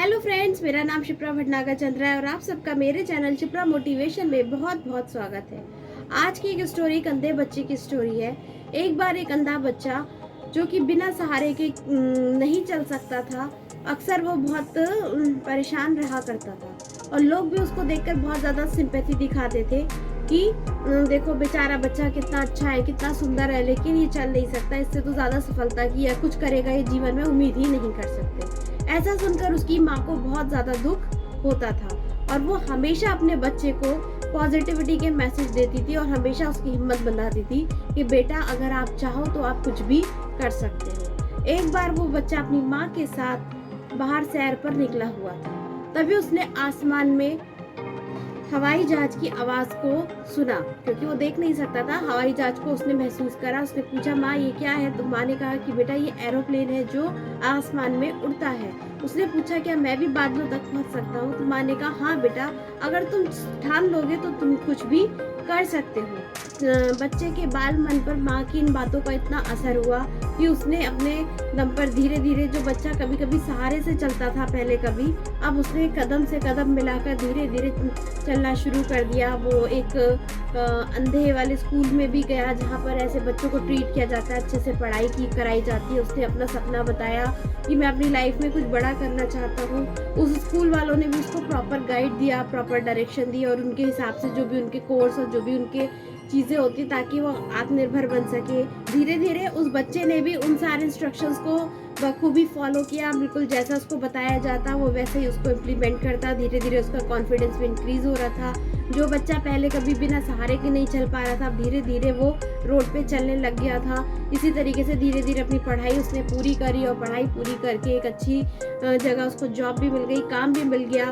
Hello friends, मेरा नाम शिप्रा भटनागर चंद्रा है और आप सबका मेरे चैनल शिप्रा मोटिवेशन में बहुत बहुत स्वागत है। आज की एक स्टोरी एक अंधे बच्चे की स्टोरी है। एक बार एक अंधा बच्चा जो कि बिना सहारे के नहीं चल सकता था, अक्सर वो बहुत परेशान रहा करता था और लोग भी उसको देखकर बहुत ज़्यादा सिंपैथी दिखाते थे कि देखो बेचारा बच्चा कितना अच्छा है, कितना सुंदर है, लेकिन ये चल नहीं सकता, इससे तो ज़्यादा सफलता की या कुछ करेगा ये जीवन में उम्मीद ही नहीं कर सकते। ऐसा सुनकर उसकी माँ को बहुत ज़्यादा दुख होता था और वो हमेशा अपने बच्चे को पॉजिटिविटी के मैसेज देती थी और हमेशा उसकी हिम्मत बनाती थी कि बेटा अगर आप चाहो तो आप कुछ भी कर सकते हो। एक बार वो बच्चा अपनी माँ के साथ बाहर सैर पर निकला हुआ था, तभी उसने आसमान में हवाई जहाज की आवाज को सुना। क्योंकि वो देख नहीं सकता था, हवाई जहाज को उसने महसूस करा। उसने पूछा, माँ ये क्या है? तो माँ ने कहा कि बेटा ये एरोप्लेन है जो आसमान में उड़ता है। उसने पूछा, क्या मैं भी बादलों तक पहुंच सकता हूँ? तो माँ ने कहा, हाँ बेटा, अगर तुम ठान लोगे तो तुम कुछ भी कर सकते हो। बच्चे के बाल मन पर माँ की इन बातों का इतना असर हुआ कि उसने अपने दम पर धीरे धीरे, जो बच्चा कभी कभी सहारे से चलता था पहले कभी, अब उसने कदम से कदम मिलाकर धीरे धीरे चलना शुरू कर दिया। वो एक अंधे वाले स्कूल में भी गया जहाँ पर ऐसे बच्चों को ट्रीट किया जाता है, अच्छे से पढ़ाई की कराई जाती है। उसने अपना सपना बताया कि मैं अपनी लाइफ में कुछ बड़ा करना चाहता हूँ। उस स्कूल वालों ने भी उसको प्रॉपर गाइड दिया, प्रॉपर डायरेक्शन दी और उनके हिसाब से जो भी उनके कोर्स और जो भी उनके चीज़ें होती ताकि वो आत्मनिर्भर बन सके। धीरे धीरे उस बच्चे ने भी उन सारे इंस्ट्रक्शंस को बखूबी फॉलो किया, बिल्कुल जैसा उसको बताया जाता वो वैसे ही उसको इम्प्लीमेंट करता। धीरे धीरे उसका कॉन्फिडेंस भी इंक्रीज हो रहा था। जो बच्चा पहले कभी बिना सहारे के नहीं चल पा रहा था, धीरे धीरे वो रोड पे चलने लग गया था। इसी तरीके से धीरे धीरे अपनी पढ़ाई उसने पूरी करी और पढ़ाई पूरी करके एक अच्छी जगह उसको जॉब भी मिल गई, काम भी मिल गया।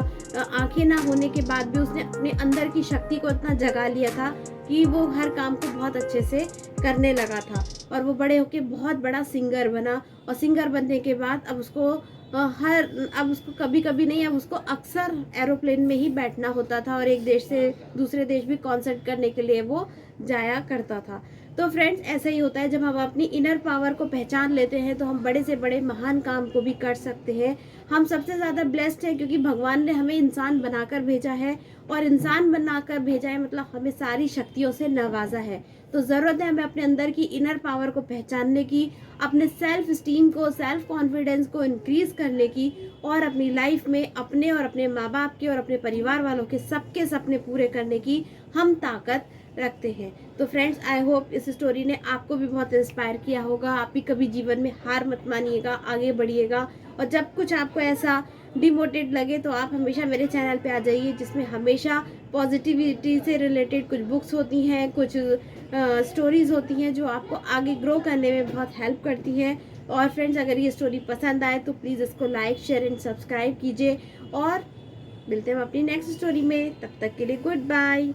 आंखें ना होने के बाद भी उसने अपने अंदर की शक्ति को इतना जगा लिया था कि वो हर काम को बहुत अच्छे से करने लगा था और वो बड़े होके बहुत बड़ा सिंगर बना। और सिंगर बनने के बाद अब उसको कभी कभी नहीं, अब उसको अक्सर एरोप्लेन में ही बैठना होता था और एक देश से दूसरे देश भी कॉन्सर्ट करने के लिए वो जाया करता था। तो फ्रेंड्स, ऐसा ही होता है, जब हम अपनी इनर पावर को पहचान लेते हैं तो हम बड़े से बड़े महान काम को भी कर सकते हैं। हम सबसे ज़्यादा ब्लेस्ड हैं क्योंकि भगवान ने हमें इंसान बनाकर भेजा है और इंसान बनाकर भेजा है मतलब हमें सारी शक्तियों से नवाजा है। तो ज़रूरत है हमें अपने अंदर की इनर पावर को पहचानने की, अपने सेल्फ स्टीम को, सेल्फ कॉन्फिडेंस को इंक्रीज़ करने की और अपनी लाइफ में अपने और अपने माँ बाप के और अपने परिवार वालों के सबके सपने पूरे करने की हम ताकत रखते हैं। तो फ्रेंड्स, आई होप इस स्टोरी ने आपको भी बहुत इंस्पायर किया होगा। आप भी कभी जीवन में हार मत मानिएगा, आगे बढ़िएगा और जब कुछ आपको ऐसा डिमोटिवेट लगे तो आप हमेशा मेरे चैनल पे आ जाइए, जिसमें हमेशा पॉजिटिविटी से रिलेटेड कुछ बुक्स होती हैं, कुछ स्टोरीज़ होती हैं जो आपको आगे ग्रो करने में बहुत हेल्प करती हैं। और फ्रेंड्स, अगर ये स्टोरी पसंद आए तो प्लीज़ इसको लाइक, शेयर एंड सब्सक्राइब कीजिए और मिलते हैं हम अपनी नेक्स्ट स्टोरी में। तब तक के लिए गुड बाय।